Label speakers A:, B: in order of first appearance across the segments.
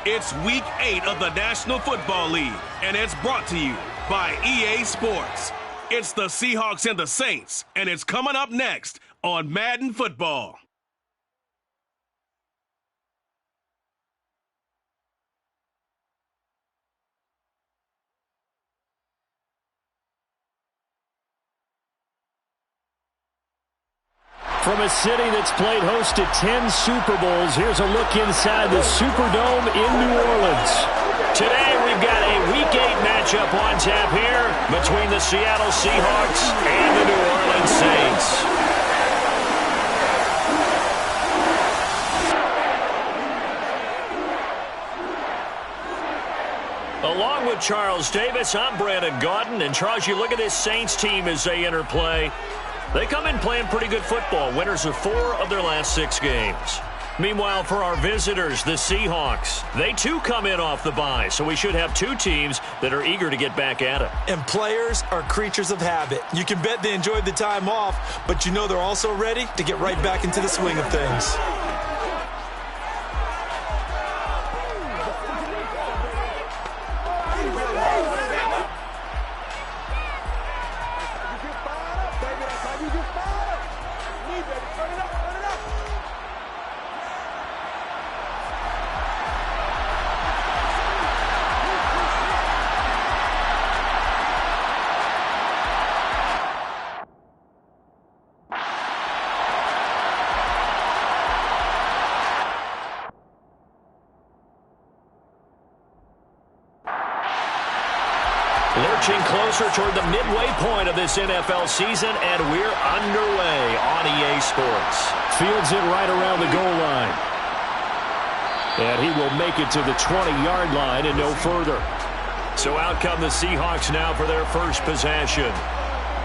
A: It's Week 8 of the National Football League, and it's brought to you by EA Sports. It's the Seahawks and the Saints, and it's coming up next on Madden Football.
B: From a city that's played host to 10 Super Bowls, here's a look inside the Superdome in New Orleans. Today we've got a Week 8 matchup on tap here between the Seattle Seahawks and the New Orleans Saints. Along with Charles Davis, I'm Brandon Gaudin. And Charles, you look at this Saints team as they enter play. They come in playing pretty good football, winners of 4 of their last 6 games. Meanwhile, for our visitors, the Seahawks, they too come in off the bye, so we should have 2 teams that are eager to get back at it.
C: And players are creatures of habit. You can bet they enjoyed the time off, but you know they're also ready to get right back into the swing of things.
B: Lurching closer toward the midway point of this NFL season, and we're underway on EA Sports. Fields it right around the goal line. And he will make it to the 20-yard line and no further. So out come the Seahawks now for their first possession.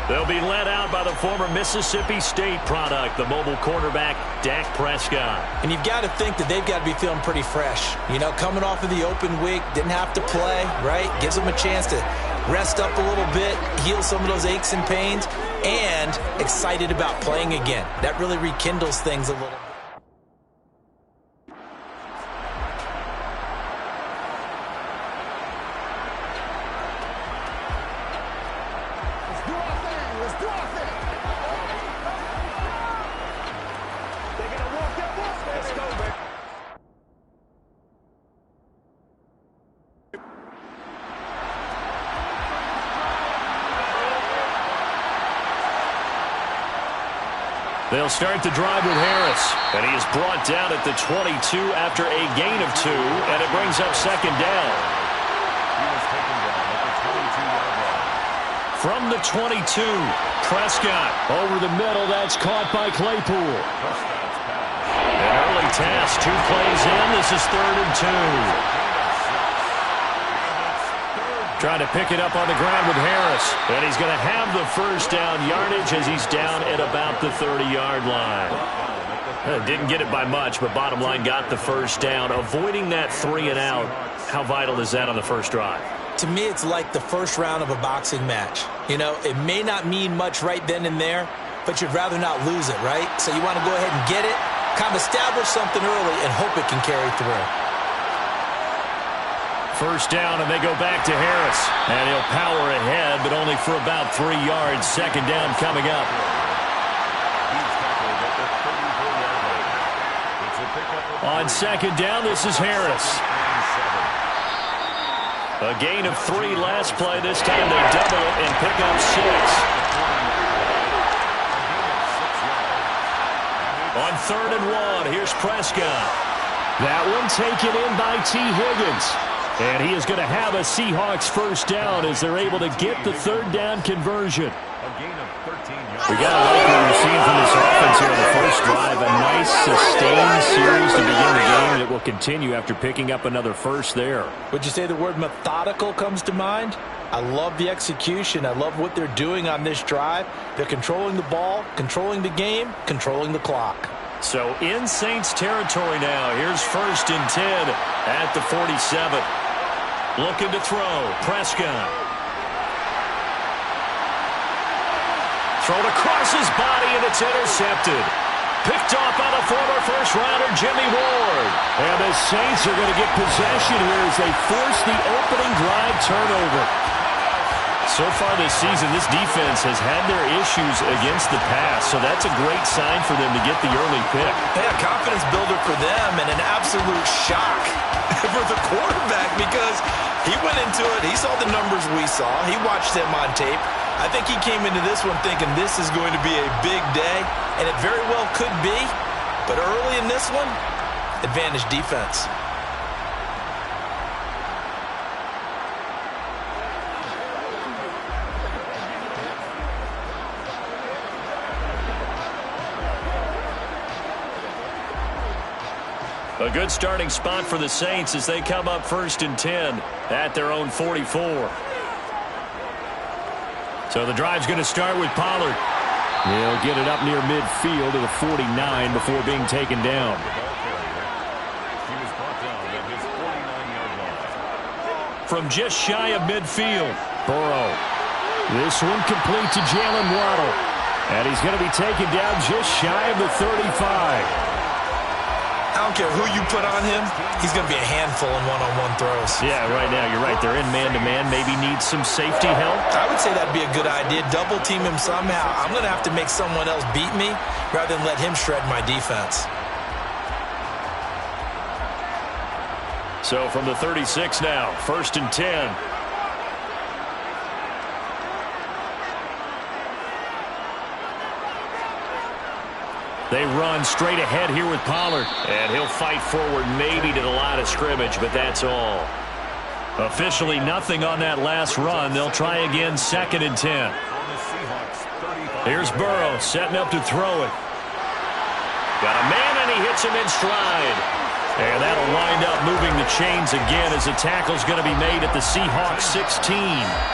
B: They'll be led out by the former Mississippi State product, the mobile quarterback, Dak Prescott.
C: And you've got to think that they've got to be feeling pretty fresh. You know, coming off of the open week, didn't have to play, right? Gives them a chance to rest up a little bit, heal some of those aches and pains, and excited about playing again. That really rekindles things a little bit.
B: They'll start the drive with Harris, and he is brought down at the 22 after a gain of 2, and it brings up second down. From the 22, Prescott over the middle. That's caught by Claypool. An early task, 2 plays in. This is 3rd and 2. Trying to pick it up on the ground with Harris. And he's going to have the first down yardage as he's down at about the 30-yard line. Didn't get it by much, but bottom line got the first down. Avoiding that 3 and out, how vital is that on the first drive?
C: To me, it's like the first round of a boxing match. You know, it may not mean much right then and there, but you'd rather not lose it, right? So you want to go ahead and get it, kind of establish something early, and hope it can carry through.
B: First down, and they go back to Harris. And he'll power ahead, but only for about 3 yards. Second down coming up. On second down, this is Harris. A gain of 3 last play. This time they double it and pick up 6. On 3rd and 1, here's Prescott. That one taken in by T. Higgins. And he is going to have a Seahawks first down as they're able to get the 3rd down conversion. We got to like what we've seen from this offense here on the first drive. A nice, sustained series to begin the game that will continue after picking up another first there.
C: Would you say the word methodical comes to mind? I love the execution. I love what they're doing on this drive. They're controlling the ball, controlling the game, controlling the clock.
B: So in Saints territory now. Here's 1st and 10 at the 47. Looking to throw. Prescott. Thrown across his body, and it's intercepted. Picked off by the former first-rounder Jimmy Ward.
D: And the Saints are going to get possession here as they force the opening drive turnover.
B: So far this season, this defense has had their issues against the pass, so that's a great sign for them to get the early pick.
C: Yeah, confidence builder for them and an absolute shock for the quarterback because he went into it. He saw the numbers we saw. He watched them on tape. I think he came into this one thinking this is going to be a big day, and it very well could be. But early in this one, advantage defense.
B: A good starting spot for the Saints as they come up 1st and 10 at their own 44. So the drive's going to start with Pollard.
D: He'll get it up near midfield to the 49 before being taken down.
B: From just shy of midfield,
D: Burrow. This one complete to Jalen Waddle. And he's going to be taken down just shy of the 35.
C: I don't care who you put on him, he's going to be a handful in one-on-one throws.
B: Yeah, right now, you're right. They're in man-to-man. Maybe needs some safety help.
C: I would say that'd be a good idea. Double team him somehow. I'm going to have to make someone else beat me rather than let him shred my defense.
B: So from the 36 now, 1st and 10. They run straight ahead here with Pollard. And he'll fight forward maybe to the line of scrimmage, but that's all. Officially nothing on that last run. They'll try again 2nd and 10. Here's Burrow setting up to throw it. Got a man and he hits him in stride. And that'll wind up moving the chains again as the tackle's going to be made at the Seahawks 16.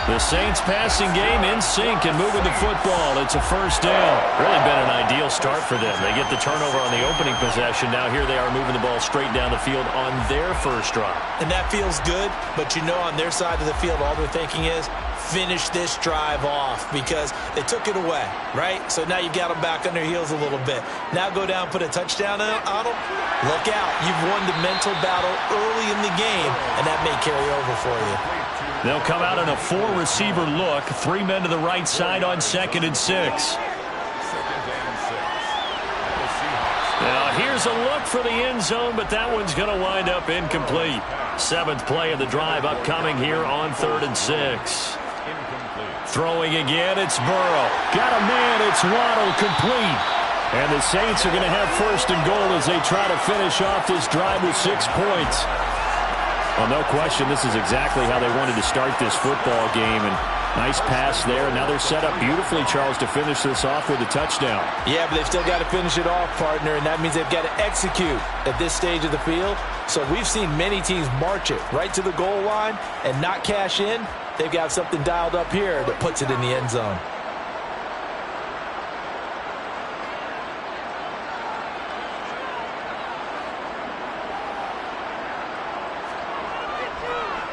B: The Saints passing game in sync and moving the football. It's a 1st down. Really been an ideal start for them. They get the turnover on the opening possession. Now here they are moving the ball straight down the field on their first drive.
C: And that feels good, but you know on their side of the field all they're thinking is finish this drive off because they took it away, right? So now you got them back on their heels a little bit. Now go down, put a touchdown on them. Look out. You've won the mental battle early in the game, and that may carry over for you.
B: They'll come out in a 4-receiver look. 3 men to the right side on 2nd and 6. Now here's a look for the end zone, but that one's going to wind up incomplete. 7th play of the drive upcoming here on 3rd and 6. Throwing again, it's Burrow.
D: Got a man, it's Waddle, complete. And the Saints are going to have 1st and goal as they try to finish off this drive with 6 points. Well, no question, this is exactly how they wanted to start this football game. And nice pass there. Now they're set up beautifully, Charles, to finish this off with a touchdown.
C: Yeah, but they've still got to finish it off, partner, and that means they've got to execute at this stage of the field. So we've seen many teams march it right to the goal line and not cash in. They've got something dialed up here that puts it in the end zone.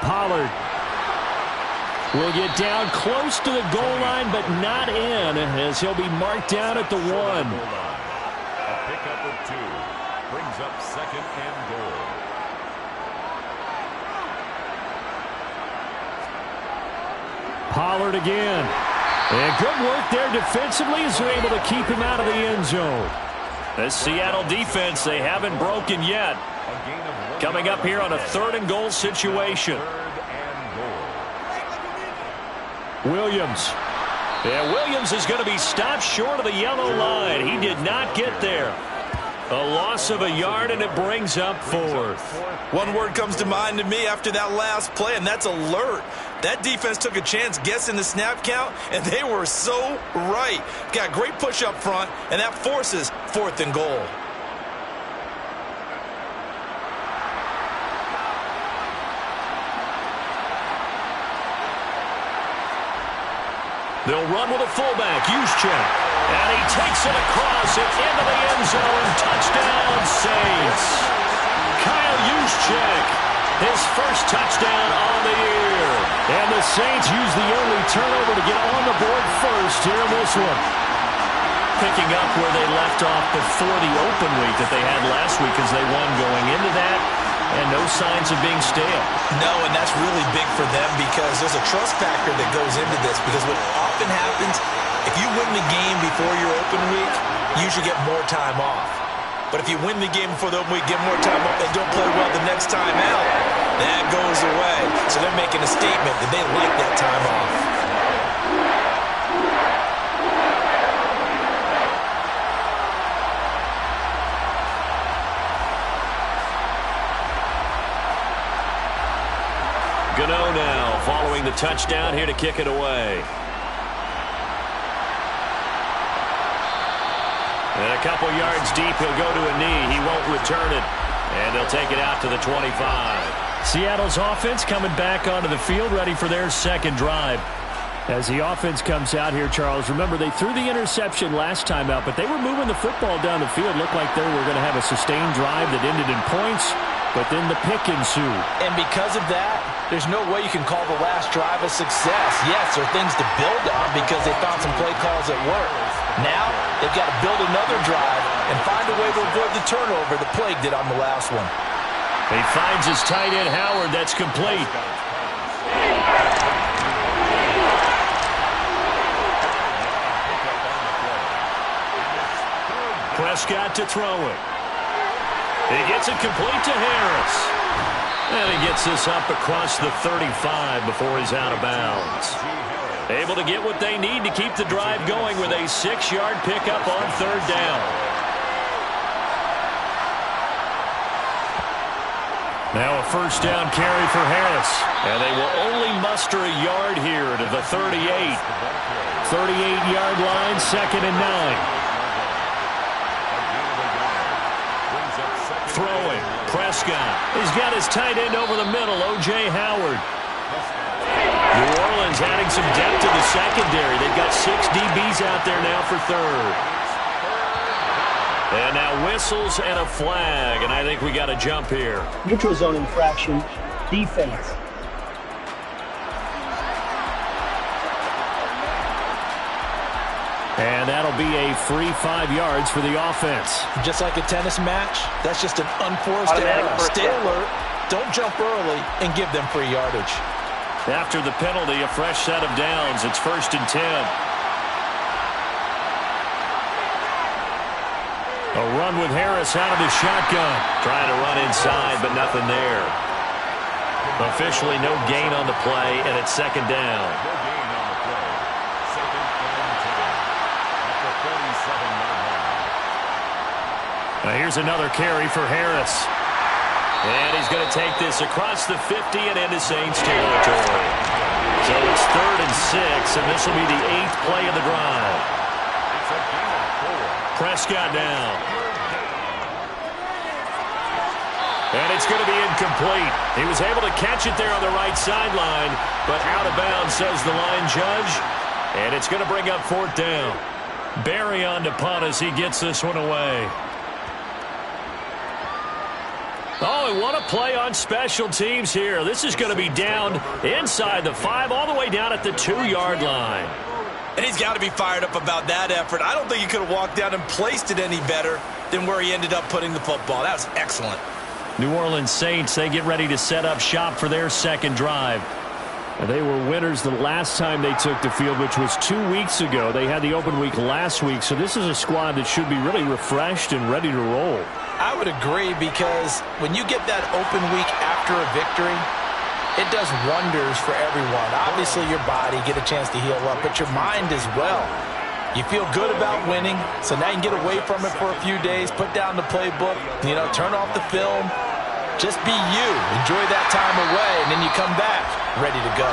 D: Pollard will get down close to the goal line, but not in, as he'll be marked down at the 1.
E: A pickup of 2 brings up 2nd and goal.
D: Pollard again. And good work there defensively as they're able to keep him out of the end zone.
B: The Seattle defense, they haven't broken yet. Coming up here on a 3rd and goal situation.
D: Williams.
B: Yeah, Williams is going to be stopped short of the yellow line. He did not get there. A loss of a yard, and it brings up 4th.
C: One word comes to mind to me after that last play, and that's alert. That defense took a chance guessing the snap count, and they were so right. Got great push up front, and that forces 4th and goal.
B: They'll run with a fullback, Juszczyk. And he takes it across and into the end zone. Touchdown, Saints. Kyle Juszczyk, his first touchdown on the year.
D: And the Saints use the early turnover to get on the board first here in this one.
B: picking up where they left off before the open week that they had last week as they won going into that, and no signs of being stale.
C: No, and that's really big for them because there's a trust factor that goes into this, because what often happens, if you win the game before your open week, you usually get more time off. But if you win the game before the open week, get more time off, and don't play well the next time out, that goes away. So they're making a statement that they like that time off.
B: Gano now following the touchdown here to kick it away. And a couple yards deep, he'll go to a knee. He won't return it. And they'll take it out to the 25.
D: Seattle's offense coming back onto the field, ready for their second drive. As the offense comes out here, Charles, remember they threw the interception last time out, but they were moving the football down the field. Looked like they were going to have a sustained drive that ended in points, but then the pick ensued.
C: And because of that, there's no way you can call the last drive a success. Yes, there are things to build on because they found some play calls that work. Now, they've got to build another drive and find a way to avoid the turnover the plague did on the last one.
B: He finds his tight end, Howard. That's complete. Prescott to throw it. He gets it complete to Harris. And he gets this up across the 35 before he's out of bounds. Able to get what they need to keep the drive going with a 6-yard pickup on third down.
D: Now a first down carry for Harris.
B: And they will only muster a yard here to the 38.
D: 38-yard line, 2nd and 9.
B: Throwing, Prescott. He's got his tight end over the middle, O.J. Howard. New Orleans adding some depth to the secondary. They've got 6 DBs out there now for third. And now whistles and a flag, and I think we got a jump here.
F: Neutral zone infraction, defense.
D: And that'll be a free 5 yards for the offense.
C: Just like a tennis match, that's just an unforced error. Stay alert, don't jump early, and give them free yardage.
B: After the penalty, a fresh set of downs. It's 1st and 10.
D: A run with Harris out of the shotgun.
B: Trying to run inside, but nothing there. Officially no gain on the play, and it's 2nd down.
D: Now here's another carry for Harris.
B: And he's going to take this across the 50 and into Saints territory. So it's 3rd and 6, and this will be the 8th play of the drive. Prescott down. And it's going to be incomplete. He was able to catch it there on the right sideline, but out of bounds, says the line judge. And it's going to bring up 4th down. Barry on to punt as he gets this one away. Oh, and what a play on special teams here. This is going to be down inside the 5, all the way down at the 2-yard line.
C: And he's got to be fired up about that effort. I don't think he could have walked down and placed it any better than where he ended up putting the football. That was excellent.
D: New Orleans Saints, they get ready to set up shop for their second drive. They were winners the last time they took the field, which was 2 weeks ago. They had the open week last week, so this is a squad that should be really refreshed and ready to roll.
C: I would agree, because when you get that open week after a victory, it does wonders for everyone. Obviously, your body, get a chance to heal up, but your mind as well. You feel good about winning, so now you can get away from it for a few days, put down the playbook, turn off the film. Just be you. Enjoy that time away, and then you come back ready to go.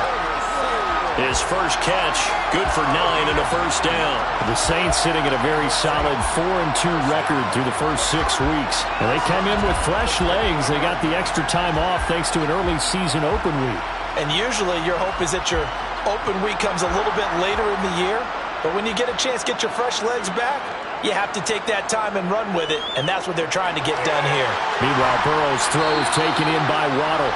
B: His first catch, good for 9 and a first down.
D: The Saints sitting at a very solid 4-2 record through the first 6 weeks. And they come in with fresh legs. They got the extra time off thanks to an early season open week.
C: And usually your hope is that your open week comes a little bit later in the year. But when you get a chance to get your fresh legs back, you have to take that time and run with it. And that's what they're trying to get done here.
D: Meanwhile, Burrow's throw is taken in by Waddle.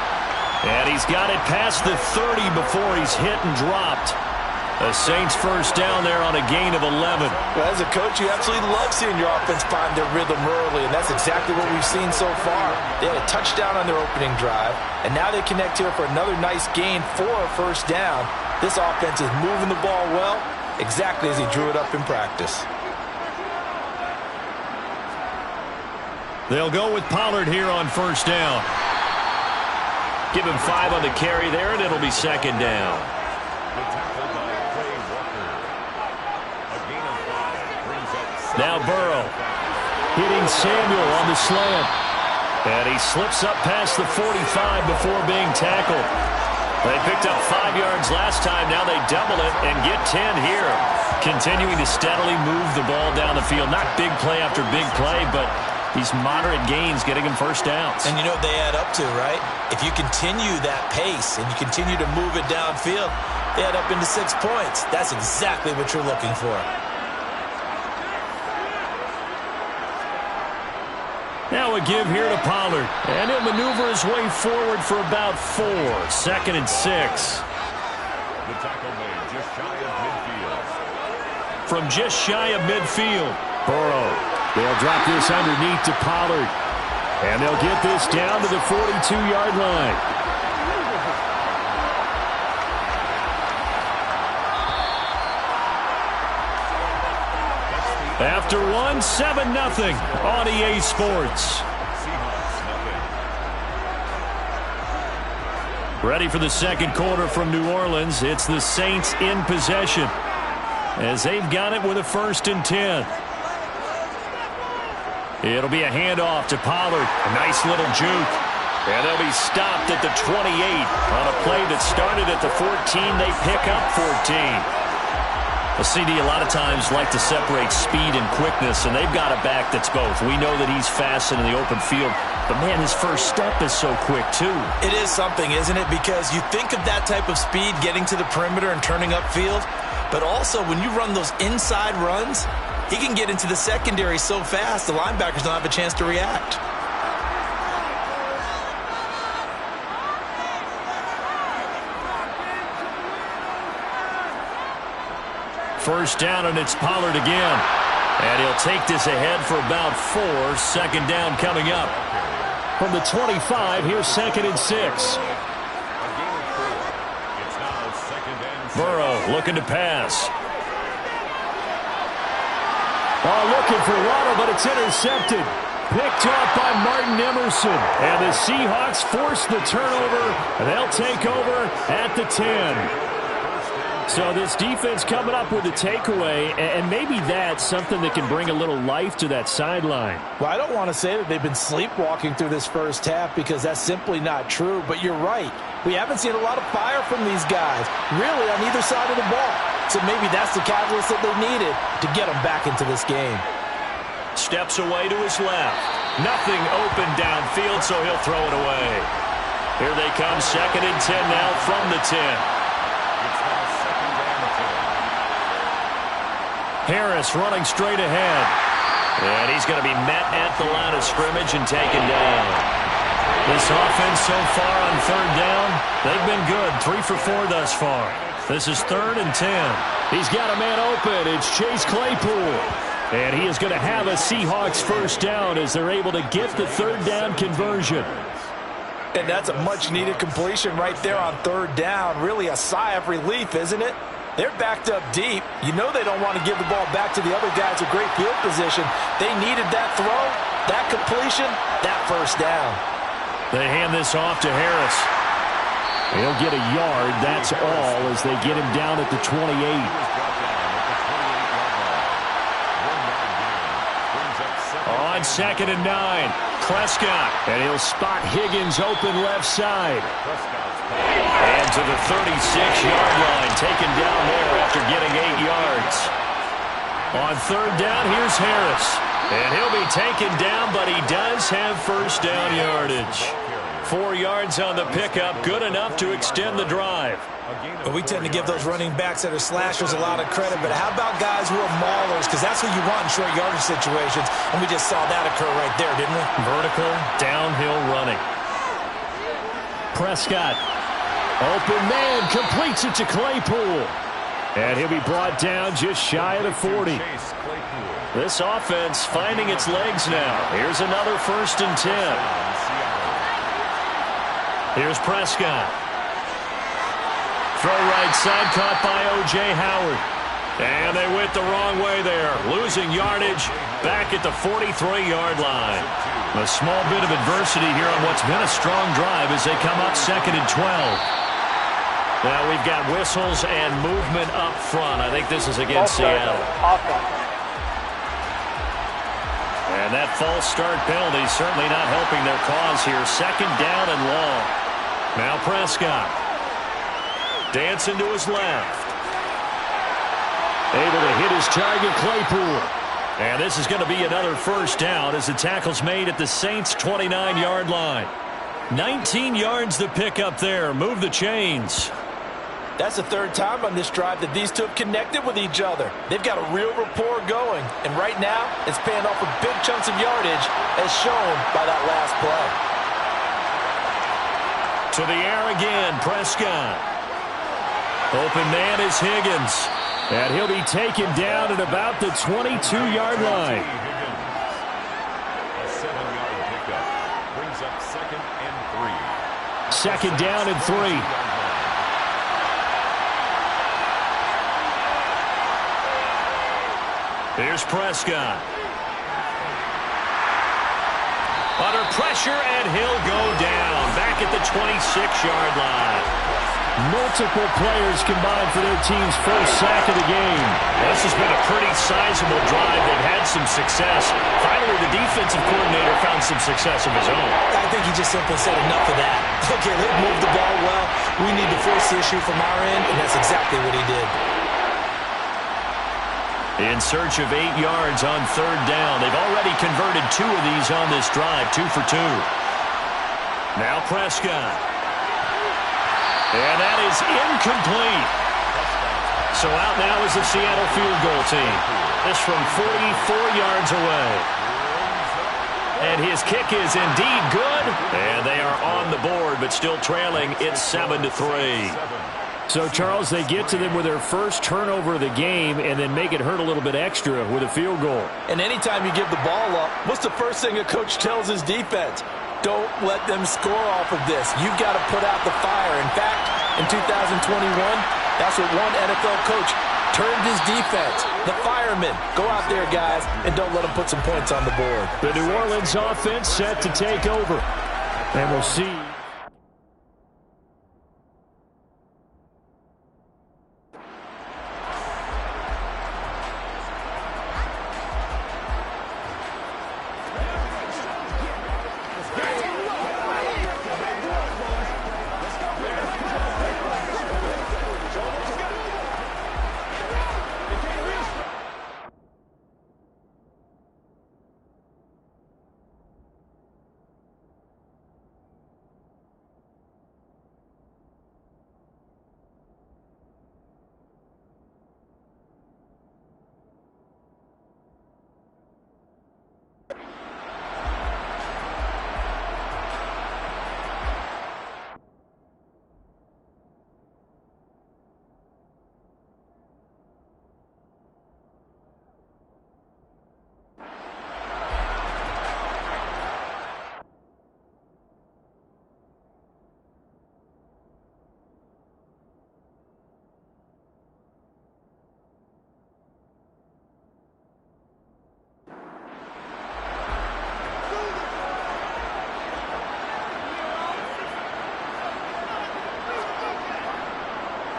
B: And he's got it past the 30 before he's hit and dropped.
D: The Saints first down there on a gain of 11.
C: Well, as a coach, you absolutely love seeing your offense find their rhythm early, and that's exactly what we've seen so far. They had a touchdown on their opening drive, and now they connect here for another nice gain for a first down. This offense is moving the ball well, exactly as he drew it up in practice.
D: They'll go with Pollard here on first down.
B: Give him 5 on the carry there, and it'll be second down.
D: Now Burrow hitting Samuel on the slant. And he slips up past the 45 before being tackled. They picked up 5 yards last time. Now they double it and get 10 here. Continuing to steadily move the ball down the field. Not big play after big play, but these moderate gains getting him first downs.
C: And you know what they add up to, right? If you continue that pace and you continue to move it downfield, they add up into 6 points. That's exactly what you're looking for.
D: Now a give here to Pollard. And he'll maneuver his way forward for about 4. 2nd and 6.
E: The tackle made just shy of midfield.
D: From just shy of midfield. Burrow. They'll drop this underneath to Pollard. And they'll get this down to the 42-yard line. After 1, 7-0 on EA Sports. Ready for the second quarter from New Orleans. It's the Saints in possession as they've got it with a 1st and 10. It'll be a handoff to Pollard. A nice little juke. And they'll be stopped at the 28 on a play that started at the 14. They pick up 14. Well, CD, a lot of times like to separate speed and quickness, and they've got a back that's both. We know that he's fast in the open field, but, man, his first step is so quick, too.
C: It is something, isn't it? Because you think of that type of speed getting to the perimeter and turning upfield, but also when you run those inside runs, he can get into the secondary so fast the linebackers don't have a chance to react.
D: First down, and it's Pollard again. And he'll take this ahead for about 4. 2nd down coming up. From the 25, here's 2nd and 6. Burrow looking to pass. Oh, looking for Waddle, but it's intercepted. Picked off by Martin Emerson. And the Seahawks force the turnover, and they'll take over at the 10. So this defense coming up with a takeaway, and maybe that's something that can bring a little life to that sideline.
C: Well, I don't want to say that they've been sleepwalking through this first half because that's simply not true, but you're right. We haven't seen a lot of fire from these guys, really, on either side of the ball. So maybe that's the catalyst that they needed to get them back into this game.
B: Steps away to his left. Nothing open downfield, so he'll throw it away. Here they come, 2nd and 10 now from the 10.
D: Harris running straight ahead.
B: And he's going to be met at the line of scrimmage and taken down.
D: This offense so far on 3rd down, they've been good. 3 for 4 thus far. This is 3rd and 10. He's got a man open. It's Chase Claypool. And he is going to have a Seahawks first down as they're able to get the 3rd down conversion.
C: And that's a much-needed completion right there on 3rd down. Really a sigh of relief, isn't it? They're backed up deep. You know they don't want to give the ball back to the other guys with great field position. They needed that throw, that completion, that first down.
D: They hand this off to Harris. He'll get a yard, that's all, as they get him down at the 28. On 2nd and 9, Prescott. And he'll spot Higgins open left side.
B: And to the 36-yard line, taken down there after getting 8 yards.
D: On 3rd down, here's Harris. And he'll be taken down, but he does have first down yardage. 4 yards on the pickup, good enough to extend the drive.
C: But we tend to give those running backs that are slashers a lot of credit, but how about guys who are maulers? Because that's who you want in short yardage situations, and we just saw that occur right there, didn't we?
D: Vertical, downhill running. Prescott. Open man, completes it to Claypool. And he'll be brought down just shy of the 40. This offense finding its legs now. Here's another 1st and 10. Here's Prescott. Throw right side, caught by O.J. Howard. And they went the wrong way there, losing yardage back at the 43-yard line. A small bit of adversity here on what's been a strong drive as they come up 2nd and 12. Now we've got whistles and movement up front. I think this is against Seattle. And that false start penalty certainly not helping their cause here. 2nd down and long. Now Prescott. Dancing to his left. Able to hit his target, Claypool. And this is going to be another 1st down as the tackle's made at the Saints' 29-yard line. 19 yards to pick up there. Move the chains.
C: That's the 3rd time on this drive that these two have connected with each other. They've got a real rapport going. And right now, it's paying off with big chunks of yardage as shown by that last play.
B: To the air again, Prescott. Open man is Higgins.
D: And he'll be taken down at about the 22-yard line.
E: A 7-yard pickup brings up 2nd and 3.
D: 2nd down and 3.
B: Here's Prescott. Under pressure, and he'll go down back at the 26-yard line.
D: Multiple players combined for their team's 1st sack of the game.
B: This has been a pretty sizable drive. They've had some success. Finally, the defensive coordinator found some success of his own.
C: I think he just simply said enough of that. Okay, they've moved the ball well. We need to force the issue from our end, and that's exactly what he did.
B: In search of 8 yards on 3rd down. They've already converted 2 of these on this drive, 2 for 2. Now Prescott. And that is incomplete. So out now is the Seattle field goal team. This from 44 yards away. And his kick is indeed good. And they are on the board, but still trailing. It's 7-3.
D: So, Charles, they get to them with their 1st turnover of the game and then make it hurt a little bit extra with a field goal.
C: And anytime you give the ball up, what's the first thing a coach tells his defense? Don't let them score off of this. You've got to put out the fire. In fact, in 2021, that's what one NFL coach turned his defense. The firemen. Go out there, guys, and don't let them put some points on the board.
D: The New Orleans offense set to take over. And we'll see.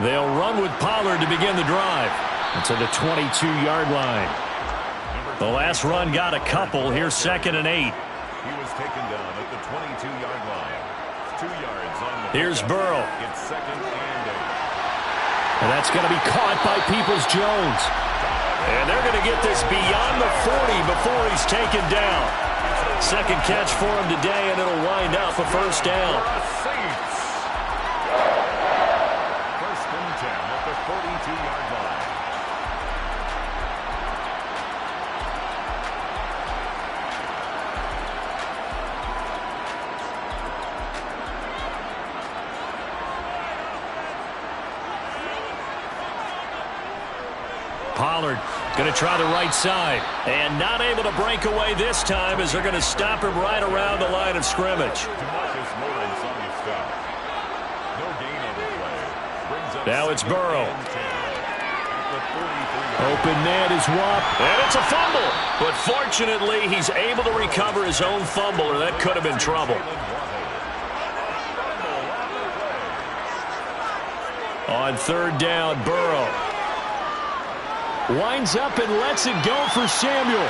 D: They'll run with Pollard to begin the drive. To the 22-yard line. The last run got a couple. Here's 2nd and 8.
E: He was taken down at the 22-yard line. 2 yards on the
D: Here's Burrow.
E: It's 2nd and 8.
D: And that's going to be caught by Peoples-Jones.
B: And they're going to get this beyond the 40 before he's taken down. 2nd catch for him today, and it'll wind up a 1st down.
E: First and 10 at the 42-yard line.
B: Pollard going to try the right side. And not able to break away this time as they're going to stop him right around the line of scrimmage. Now it's Burrow. Open man is Whoop. And it's a fumble. But fortunately, he's able to recover his own fumble, or that could have been trouble. On third down, Burrow winds up and lets it go for Samuel.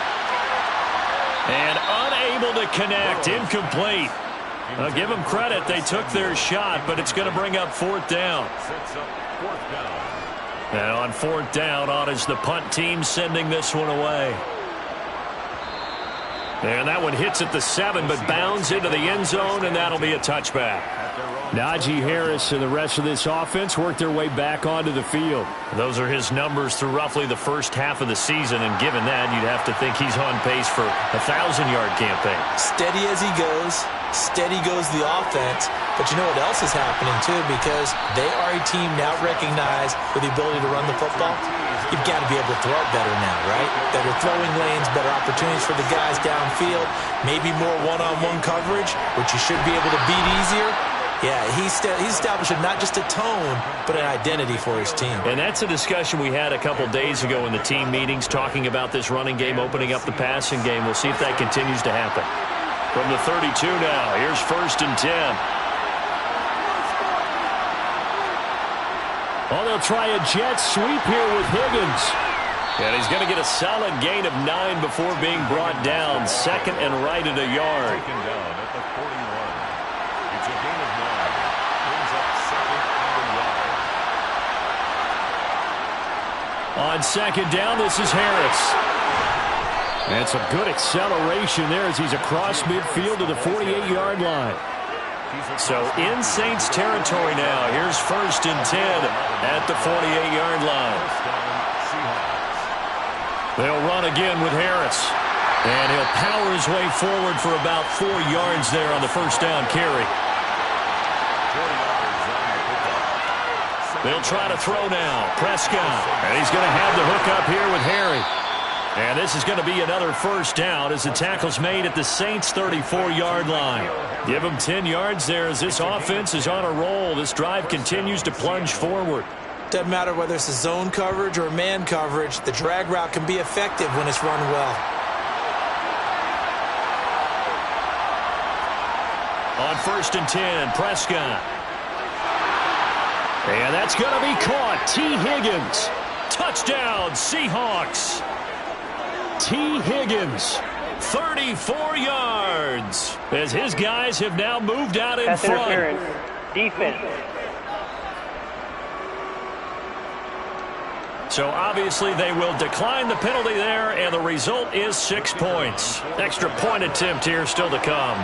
B: And unable to connect, incomplete. I'll give them credit. They took their shot, but it's going to bring up fourth down. And on fourth down, on is the punt team sending this one away. And that one hits at the 7, but bounds into the end zone, and that'll be a touchback.
D: Najee Harris and the rest of this offense worked their way back onto the field.
B: Those are his numbers through roughly the first half of the season, and given that, you'd have to think he's on pace for a 1,000-yard campaign.
C: Steady as he goes. Steady goes the offense. But you know what else is happening, too, because they are a team now recognized with the ability to run the football. You've got to be able to throw it better now, right? Better throwing lanes, better opportunities for the guys downfield, maybe more one-on-one coverage, which you should be able to beat easier. Yeah, he's establishing not just a tone, but an identity for his team.
B: And that's a discussion we had a couple days ago in the team meetings, talking about this running game, opening up the passing game. We'll see if that continues to happen. From the 32 now, here's 1st and 10.
D: Oh, they'll try a jet sweep here with Higgins.
B: And he's going to get a solid gain of 9 before being brought down. 2nd and right at a yard.
D: On 2nd down, this is Harris. And some good acceleration there as he's across midfield to the 48-yard line.
B: So in Saints territory now. Here's 1st and 10 at the 48-yard line. They'll run again with Harris. And he'll power his way forward for about 4 yards there on the first down carry. They'll try to throw now. Prescott.
D: And he's going to have the hook up here with Harry.
B: And this is going to be another first down as the tackle's made at the Saints' 34-yard line. Give them 10 yards there as this offense is on a roll. This drive continues to plunge forward.
C: Doesn't matter whether it's a zone coverage or man coverage, the drag route can be effective when it's run well.
B: On 1st and 10, Prescott. And that's going to be caught. T. Higgins. Touchdown, Seahawks. T. Higgins, 34 yards. As his guys have now moved out in front.
F: Interference. Defense.
B: So obviously they will decline the penalty there, and the result is 6 points. Extra point attempt here still to come.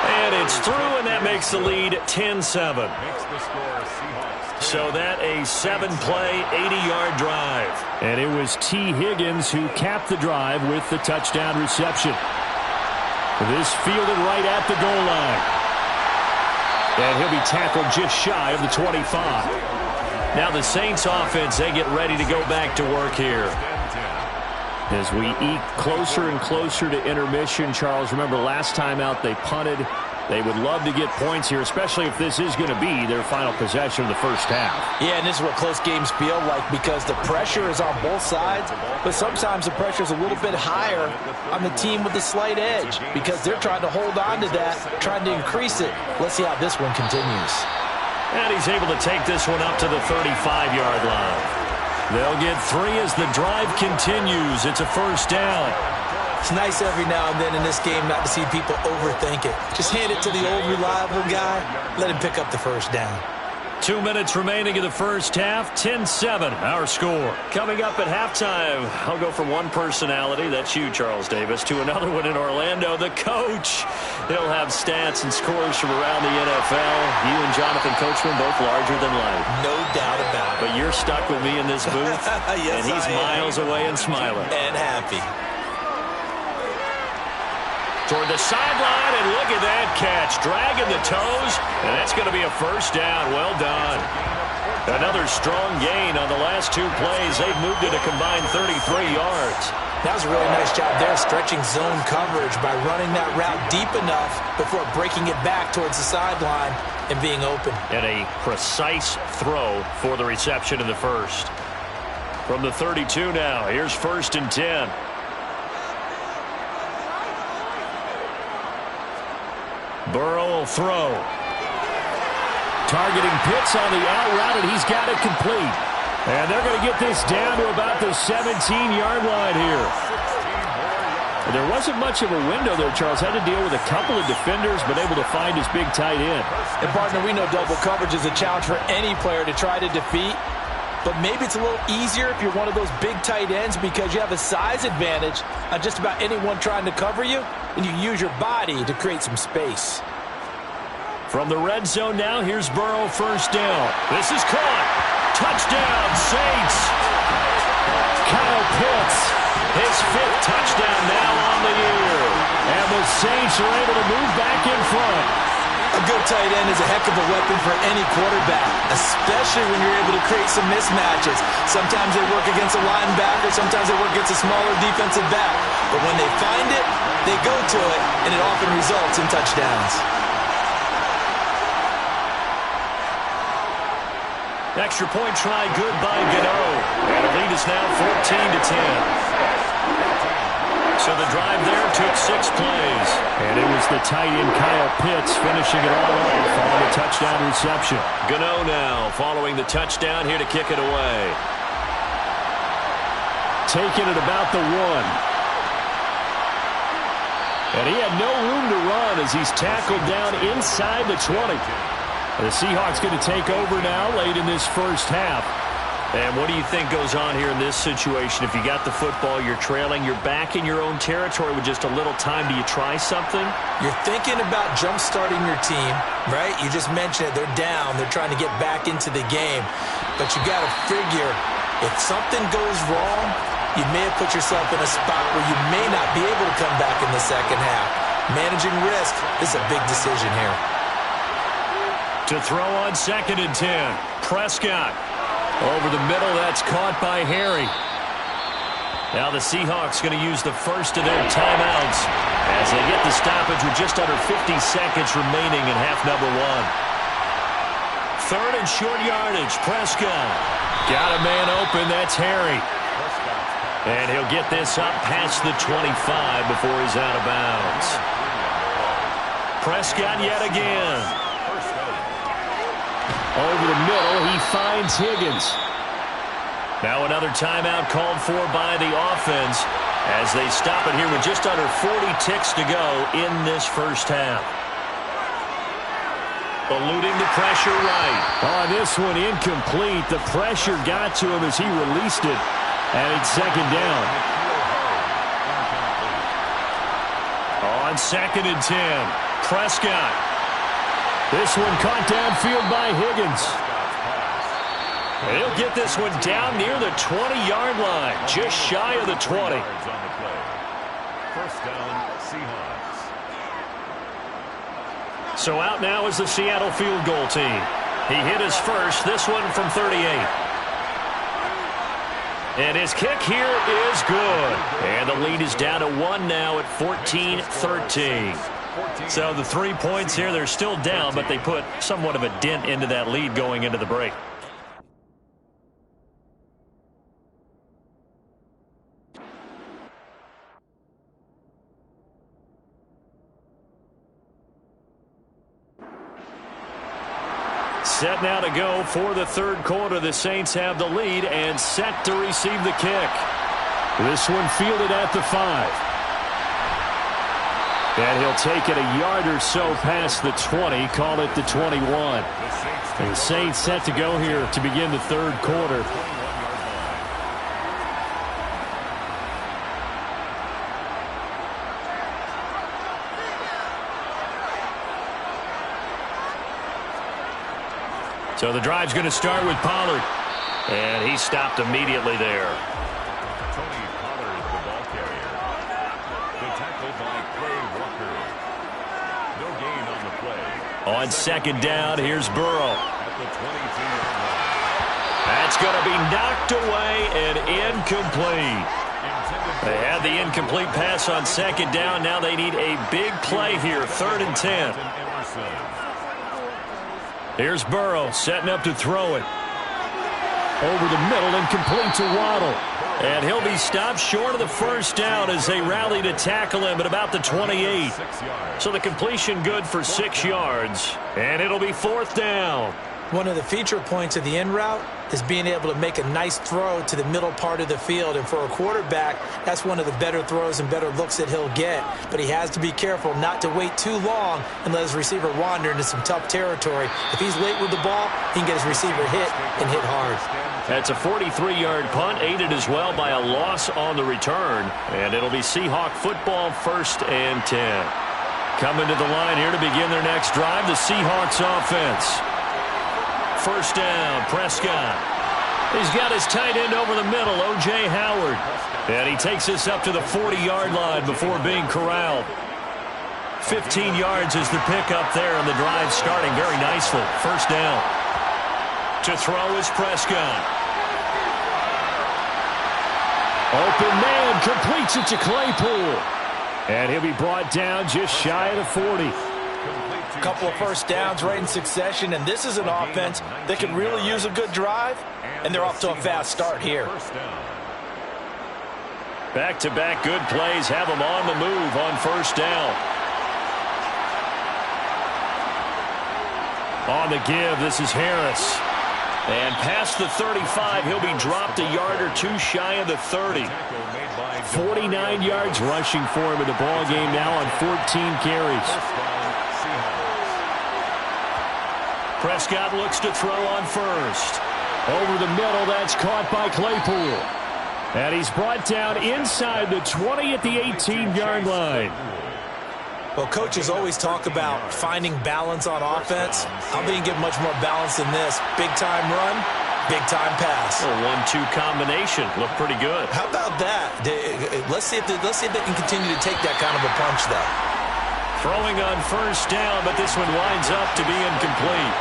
B: And it's through, and that makes the lead 10-7. So that a 7-play, 80-yard drive.
D: And it was T. Higgins who capped the drive with the touchdown reception. This fielded right at the goal line. And he'll be tackled just shy of the 25.
B: Now the Saints offense, they get ready to go back to work here.
D: As we eke closer and closer to intermission, Charles, remember last time out they punted. They would love to get points here, especially if this is going to be their final possession of the first half.
C: Yeah, and this is what close games feel like because the pressure is on both sides, but sometimes the pressure is a little bit higher on the team with the slight edge because they're trying to hold on to that, trying to increase it. Let's see how this one continues.
B: And he's able to take this one up to the 35-yard line. They'll get 3 as the drive continues. It's a first down.
C: It's nice every now and then in this game not to see people overthink it. Just hand it to the old reliable guy. Let him pick up the first down.
B: 2 minutes remaining in the first half. 10-7, our score. Coming up at halftime, I'll go from one personality, that's you, Charles Davis, to another one in Orlando, the coach. He'll have stats and scores from around the NFL. You and Jonathan Coachman both larger than life.
C: No doubt about it.
B: But you're stuck with me in this booth,
C: yes,
B: and he's miles away and smiling.
C: And happy.
B: toward the sideline, and look at that catch. Dragging the toes, and that's going to be a first down. Well done. Another strong gain on the last two plays. They've moved it a combined 33 yards.
C: That was a really nice job there, stretching zone coverage by running that route deep enough before breaking it back towards the sideline and being open.
B: And a precise throw for the reception in the first. From the 32 now, here's 1st and 10. Burrow will throw. Targeting Pitts on the out route, and he's got it complete. And they're going to get this down to about the 17-yard line here. There wasn't much of a window there, Charles. Had to deal with a couple of defenders, but able to find his big tight end.
C: And, partner, we know double coverage is a challenge for any player to try to defeat. But maybe it's a little easier if you're one of those big tight ends because you have a size advantage on just about anyone trying to cover you, and you use your body to create some space.
B: From the red zone now, here's Burrow, first down. This is caught. Touchdown, Saints. Kyle Pitts, his 5th touchdown now on the year. And the Saints are able to move back in front.
C: A good tight end is a heck of a weapon for any quarterback, especially when you're able to create some mismatches. Sometimes they work against a linebacker, sometimes they work against a smaller defensive back. But when they find it, they go to it, and it often results in touchdowns.
B: Extra point try good by Gano. And the lead is now 14-10. So the drive there took 6 plays.
D: And it was the tight end Kyle Pitts finishing it all off on the touchdown reception.
B: Gano now following the touchdown here to kick it away.
D: Taking it about the 1. And he had no room to run as he's tackled down inside the 20. The Seahawks going to take over now late in this first half.
B: And what do you think goes on here in this situation? If you got the football, you're trailing, you're back in your own territory with just a little time. Do you try something?
C: You're thinking about jump-starting your team, right? You just mentioned it. They're down. They're trying to get back into the game. But you got to figure if something goes wrong, you may have put yourself in a spot where you may not be able to come back in the second half. Managing risk is a big decision here.
B: To throw on 2nd and 10. Prescott. Over the middle, that's caught by Harry. Now the Seahawks going to use the first of their timeouts as they get the stoppage with just under 50 seconds remaining in half number 1. 3rd and short yardage. Prescott. Got a man open, that's Harry. And he'll get this up past the 25 before he's out of bounds. Prescott yet again.
D: Over the middle, he finds Higgins.
B: Now another timeout called for by the offense as they stop it here with just under 40 ticks to go in this first half. Eluding the pressure right.
D: On this one, incomplete. The pressure got to him as he released it. And it's 2nd down.
B: On 2nd and 10, Prescott.
D: This one caught downfield by Higgins.
B: He'll get this one down near the 20-yard line, just shy of the 20.
E: First down, Seahawks.
B: So out now is the Seattle field goal team. He hit his first, this one from 38. And his kick here is good. And the lead is down to 1 now at 14-13. So the 3 points here, they're still down, but they put somewhat of a dent into that lead going into the break. Set now to go for the 3rd quarter. The Saints have the lead and set to receive the kick.
D: This one fielded at the 5. And he'll take it a yard or so past the 20, call it the 21. And the Saints set to go here to begin the 3rd quarter.
B: So the drive's going to start with Pollard. And he stopped immediately there.
E: Tony Pollard, the ball carrier. The tackle by Clay Walker
B: On second down, here's Burrow.
E: At the 22-yard line.
B: That's going to be knocked away and incomplete. They had the incomplete pass on second down. Now they need a big play here, 3rd and 10. Here's Burrow setting up to throw it. Over the middle and complete to Waddle. And he'll be stopped short of the first down as they rally to tackle him at about the 28. So the completion good for 6 yards. And it'll be 4th down.
C: One of the feature points of the in route is being able to make a nice throw to the middle part of the field. And for a quarterback, that's one of the better throws and better looks that he'll get. But he has to be careful not to wait too long and let his receiver wander into some tough territory. If he's late with the ball, he can get his receiver hit and hit hard.
B: That's a 43-yard punt, aided as well by a loss on the return. And it'll be Seahawk football, 1st and 10. Coming to the line here to begin their next drive, the Seahawks offense. 1st down, Prescott. He's got his tight end over the middle, O.J. Howard. And he takes this up to the 40-yard line before being corralled. 15 yards is the pickup there, and the drive starting very nicely. 1st down. To throw is Prescott.
D: Open man completes it to Claypool. And he'll be brought down just shy of the 40.
C: A couple of first downs right in succession, and this is an offense that can really use a good drive, and they're off to a fast start here.
B: Back-to-back good plays have them on the move on 1st down. On the give, this is Harris. And past the 35, he'll be dropped a yard or two shy of the 30.
D: 49 yards rushing for him in the ball game now on 14 carries.
B: Prescott looks to throw on 1st.
D: Over the middle, that's caught by Claypool. And he's brought down inside the 20 at the 18-yard line.
C: Well, coaches always talk about finding balance on offense. I didn't get much more balance than this. Big-time run, big-time pass.
B: A 1-2 combination. Looked pretty good.
C: How about that? Let's see if they can continue to take that kind of a punch, though.
B: Throwing on 1st down, but this one winds up to be incomplete.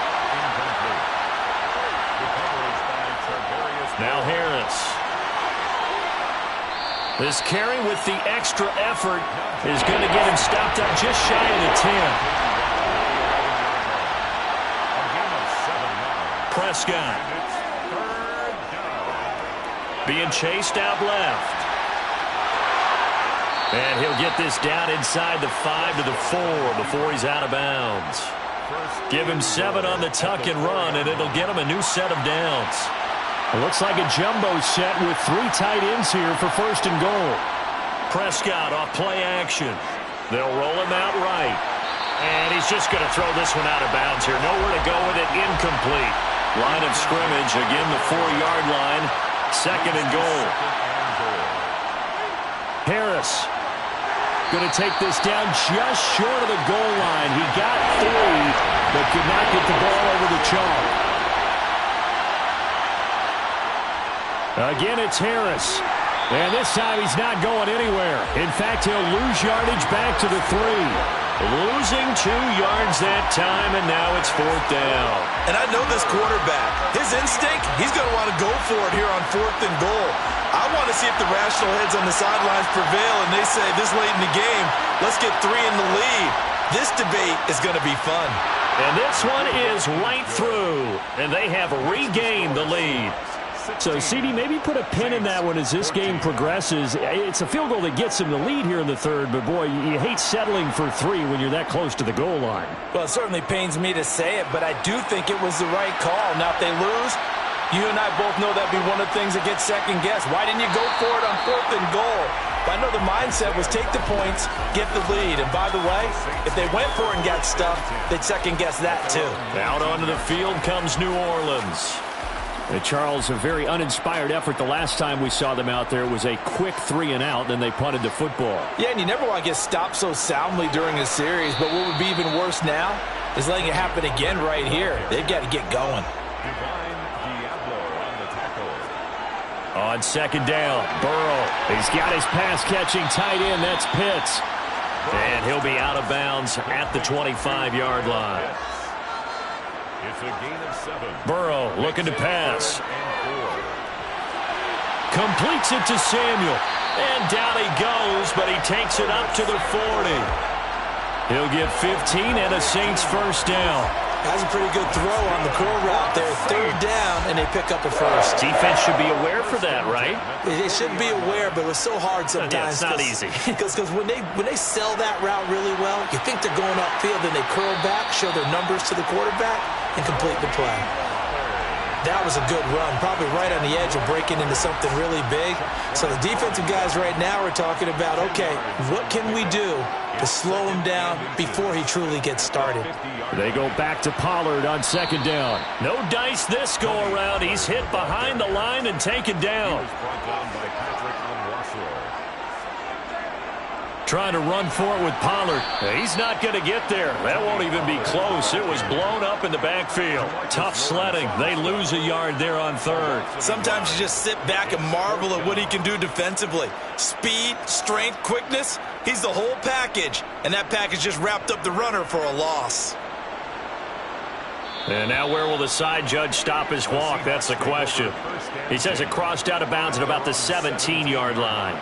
B: Now Harris. This carry with the extra effort is going to get him stopped up just shy of the 10. Prescott. Being chased out left. And he'll get this down inside the 5 to the 4 before he's out of bounds. Give him 7 on the tuck and run, and it'll get him a new set of downs.
D: It looks like a jumbo set with 3 tight ends here for 1st and goal.
B: Prescott off play action. They'll roll him out right. And he's just going to throw this one out of bounds here. Nowhere to go with it. Incomplete. Line of scrimmage. Again, the 4-yard line. 2nd and goal.
D: Harris going to take this down just short of the goal line. He got 3, but could not get the ball over the chalk. Again, it's Harris. And this time he's not going anywhere. In fact, he'll lose yardage back to the 3.
B: Losing 2 yards that time, and now it's 4th down.
C: And I know this quarterback. His instinct, he's going to want to go for it here on 4th and goal. I want to see if the rational heads on the sidelines prevail, and they say this late in the game, let's get 3 in the lead. This debate is going to be fun.
B: And this one is right through, and they have regained the lead.
D: So, CD, maybe put a pin in that one as this game progresses. It's a field goal that gets him the lead here in the 3rd, but, boy, you hate settling for 3 when you're that close to the goal line.
C: Well, it certainly pains me to say it, but I do think it was the right call. Now, if they lose, you and I both know that'd be one of the things that gets second-guessed. Why didn't you go for it on 4th and goal? But I know the mindset was take the points, get the lead. And, by the way, if they went for it and got stuffed, they'd second-guess that, too.
B: Out onto the field comes New Orleans.
D: Charles, a very uninspired effort the last time we saw them out there. It was a quick 3 and out, then they punted the football.
C: Yeah, and you never want to get stopped so soundly during a series, but what would be even worse now is letting it happen again right here. They've got to get going.
B: On 2nd down, Burrow.
D: He's got his pass-catching tight end. That's Pitts.
B: And he'll be out of bounds at the 25-yard line.
E: It's a gain of 7.
B: Burrow looking to pass. Completes it to Samuel. And down he goes, but he takes it up to the 40. He'll get 15 and a Saints first down.
C: That's a pretty good throw on the curl route there. Third down, and they pick up a first.
B: Defense should be aware for that, right?
C: They should be aware, but it's so hard sometimes.
B: Yeah, it's not easy.
C: Because when they sell that route really well, you think they're going upfield, then they curl back, show their numbers to the quarterback, and complete the play. That was a good run, probably right on the edge of breaking into something really big. So the defensive guys right now are talking about, okay, what can we do to slow him down before he truly gets started?
D: They go back to Pollard on second down.
B: No dice this go-around. He's hit behind the line and taken down. Trying to run for it with Pollard. He's not going to get there. That won't even be close. It was blown up in the backfield. Tough sledding. They lose a yard there on third.
C: Sometimes you just sit back and marvel at what he can do defensively. Speed, strength, quickness. He's the whole package. And that package just wrapped up the runner for a loss.
B: And now where will the side judge stop his walk? That's the question. He says it crossed out of bounds at about the 17-yard line.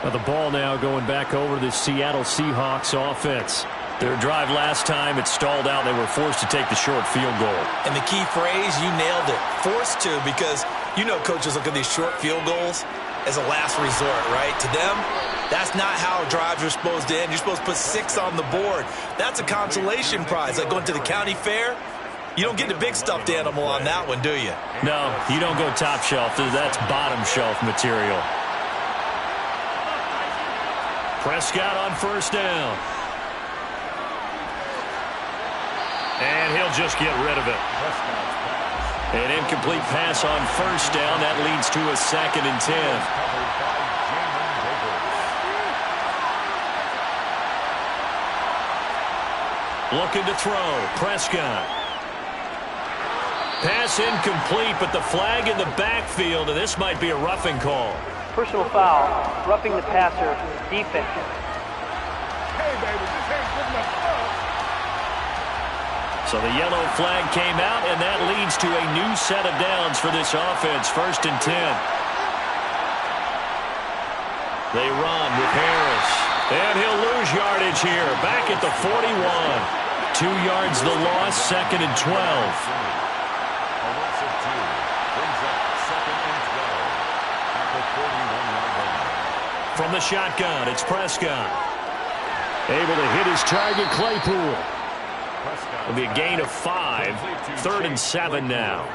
D: Well, the ball now going back over to the Seattle Seahawks offense.
B: Their drive last time, it stalled out. They were forced to take the short field goal.
C: And the key phrase, you nailed it. Forced to, because you know coaches look at these short field goals as a last resort, right? To them, that's not how drives are supposed to end. You're supposed to put 6 on the board. That's a consolation prize. Like going to the county fair, you don't get the big stuffed animal on that one, do you?
B: No, you don't go top shelf. That's bottom shelf material. Prescott on first down. And he'll just get rid of it. An incomplete pass on first down. That leads to a 2nd and 10. Looking to throw. Prescott. Pass incomplete, but the flag in the backfield, and this might be a roughing call.
F: Personal foul, roughing the passer, defense.
E: Hey, baby, this ain't good enough.
B: So the yellow flag came out, and that leads to a new set of downs for this offense. 1st and 10. They run with Harris. And he'll lose yardage here. Back at the 41. 2 yards the loss, 2nd and 12. From the shotgun, it's Prescott.
D: Able to hit his target, Claypool.
B: It'll be a gain of 5. 3rd and 7 now.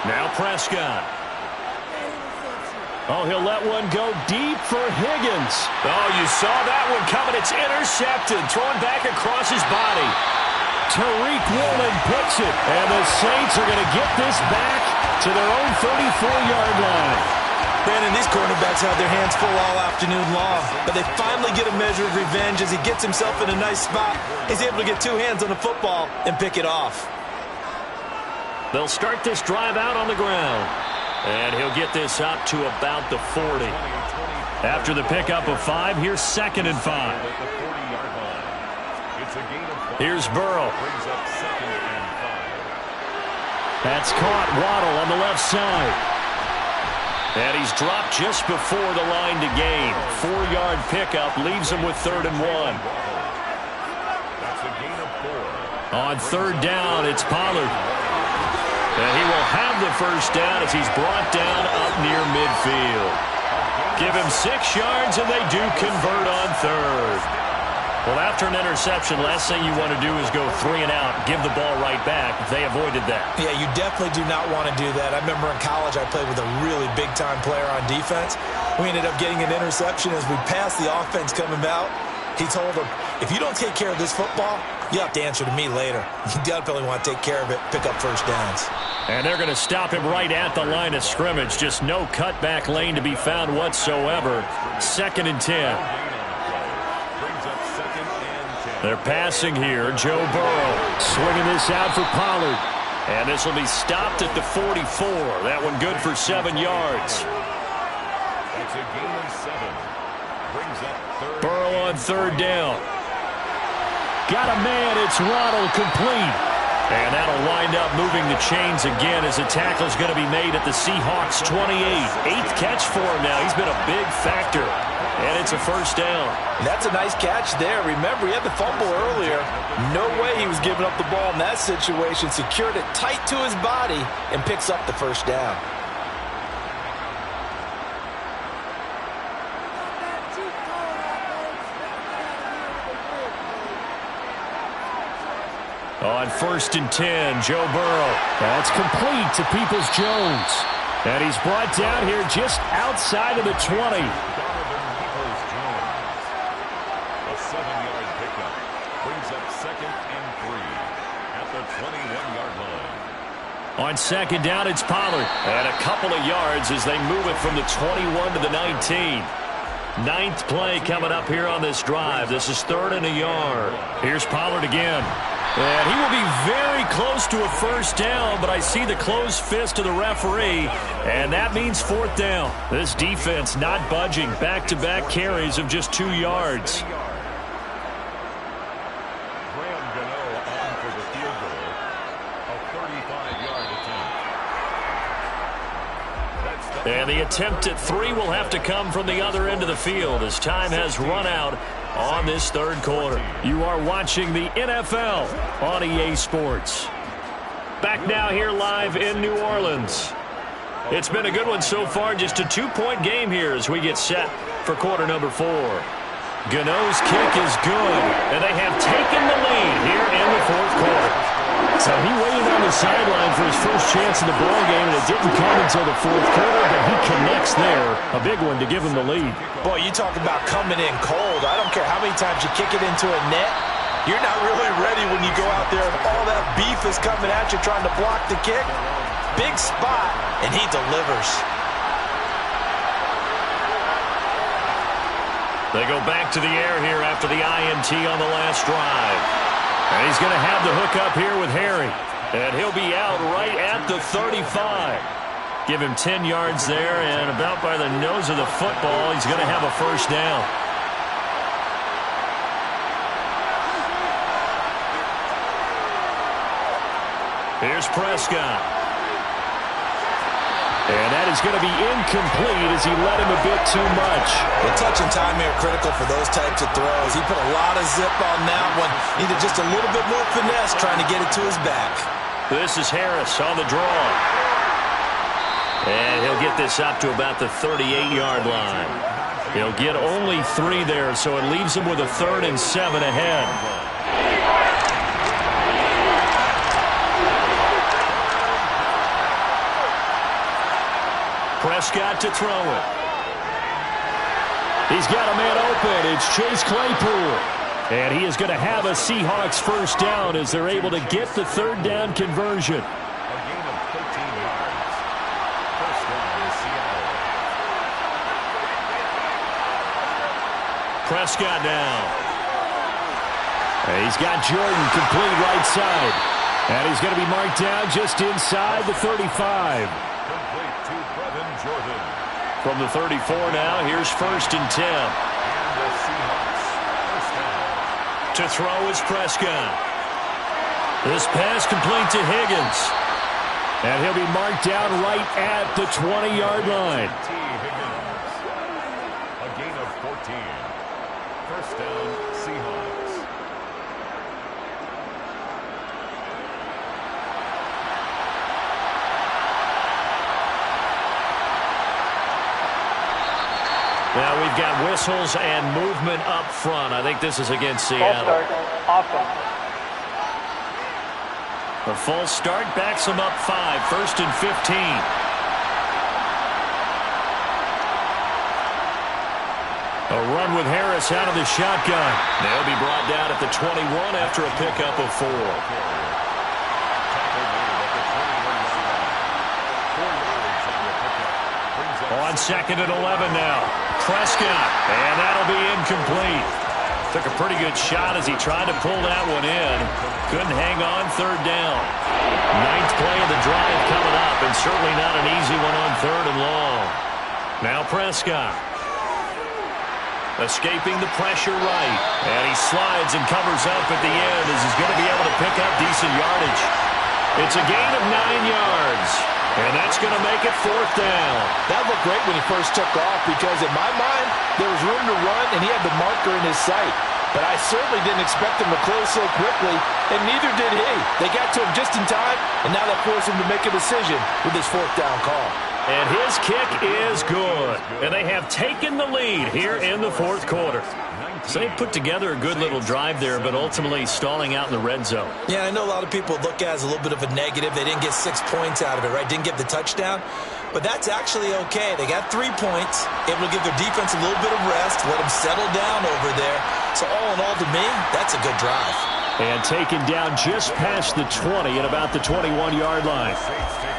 B: Now Prescott.
D: Oh, he'll let one go deep for Higgins.
B: Oh, you saw that one coming. It's intercepted. Thrown back across his body.
D: Tariq Woolen picks it, and the Saints are going to get this back to their own 34-yard line.
C: Brandon, these cornerbacks have their hands full all afternoon long, but they finally get a measure of revenge as he gets himself in a nice spot. He's able to get 2 hands on the football and pick it off.
B: They'll start this drive out on the ground, and he'll get this up to about the 40. After the pickup of 5, here's 2nd and 5. Here's Burrow.
D: That's caught. Waddle on the left side.
B: And he's dropped just before the line to gain. 4-yard pickup leaves him with 3rd and 1. On 3rd down, it's Pollard. And he will have the first down as he's brought down up near midfield. Give him 6 yards, and they do convert on 3rd. Well, after an interception, last thing you want to do is go 3 and out, give the ball right back. They avoided that.
C: Yeah, you definitely do not want to do that. I remember in college I played with a really big-time player on defense. We ended up getting an interception as we passed the offense coming out. He told him, if you don't take care of this football, you'll have to answer to me later. You definitely want to take care of it, pick up first downs.
B: And they're going to stop him right at the line of scrimmage. Just no cutback lane to be found whatsoever. 2nd and 10. They're passing here. Joe Burrow
D: swinging this out for Pollard.
B: And this will be stopped at the 44. That one good for 7 yards.
E: That's a gain of 7. Brings up third.
D: Burrow on third down. Got a man. It's Ronald, complete. And that'll wind up moving the chains again as a tackle's going to be made at the Seahawks 28. 8th catch for him now. He's been a big factor. And it's a first down.
C: That's a nice catch there. Remember, he had the fumble earlier. No way he was giving up the ball in that situation. Secured it tight to his body and picks up the first down.
D: On 1st and 10, Joe Burrow. That's complete to Peoples-Jones. And he's brought down here just outside of the 20.
E: A 7-yard pickup brings up 2nd and 3 at the 21-yard line.
D: On 2nd down, it's Pollard. And a couple of yards as they move it from the 21 to the 19. 9th play coming up here on this drive. This is 3rd and a yard. Here's Pollard again. And he will be very close to a first down, but I see the closed fist of the referee, and that means 4th down. This defense not budging. Back-to-back carries of just 2 yards. And the attempt at 3 will have to come from the other end of the field as time has run out on this 3rd quarter. You are watching the NFL on EA Sports. Back now here live in New Orleans. It's been a good one so far, just a 2-point game here as we get set for quarter number 4. Gano's kick is good, and they have taken the lead here in the 4th quarter. So he waited on the sideline for his first chance in the ballgame, and it didn't come until the 4th quarter, but he connects there. A big one to give him the lead.
C: Boy, you talk about coming in cold. I don't care how many times you kick it into a net. You're not really ready when you go out there and all that beef is coming at you trying to block the kick. Big spot, and he delivers.
D: They go back to the air here after the INT on the last drive. And he's going to have the hook up here with Harry. And he'll be out right at the 35. Give him 10 yards there, and about by the nose of the football, he's going to have a first down. Here's Prescott. And that is going to be incomplete as he led him a bit too much.
C: The touch and time here critical for those types of throws. He put a lot of zip on that one. Needed just a little bit more finesse trying to get it to his back.
D: This is Harris on the draw. And he'll get this up to about the 38-yard line. He'll get only 3 there, so it leaves him with a 3rd and 7 ahead. Prescott to throw it. He's got a man open. It's Chase Claypool. And he is going to have a Seahawks first down as they're able to get the 3rd down conversion.
E: A gain of 13 yards. First down is Seattle.
D: Prescott now. And he's got Jordan complete right side. And he's going to be marked down just inside the 35.
E: Jordan.
D: From the 34 now, here's 1st and 10.
E: And the Seahawks first down.
D: To throw is Prescott. This pass complete to Higgins. And he'll be marked down right at the 20-yard line.
E: T. Higgins. A gain of 14. First down, Seahawks.
D: Now we've got whistles and movement up front. I think this is against Seattle.
F: False start, offense.
D: The false start backs them up 5. 1st and 15. A run with Harris out of the shotgun. They'll be brought down at the 21 after a pickup of 4. On 2nd and 11 now. Prescott, and that'll be incomplete. Took a pretty good shot as he tried to pull that one in. Couldn't hang on 3rd down. 9th play of the drive coming up, and certainly not an easy one on 3rd and long. Now Prescott.
B: Escaping the pressure right. And he slides and covers up at the end as he's going to be able to pick up decent yardage. It's a gain of 9 yards. And that's going to make it 4th down.
C: That looked great when he first took off because in my mind, there was room to run and he had the marker in his sight. But I certainly didn't expect him to close so quickly, and neither did he. They got to him just in time, and now that forced him to make a decision with his 4th down call.
B: And his kick is good. And they have taken the lead here in the 4th quarter. So they put together a good little drive there, but ultimately stalling out in the red zone.
C: Yeah, I know a lot of people look at it as a little bit of a negative. They didn't get 6 points out of it, right? Didn't get the touchdown. But that's actually okay. They got 3 points, able to give their defense a little bit of rest, let them settle down over there. So all in all, to me, that's a good drive.
D: And taken down just past the 20 at about the 21-yard line.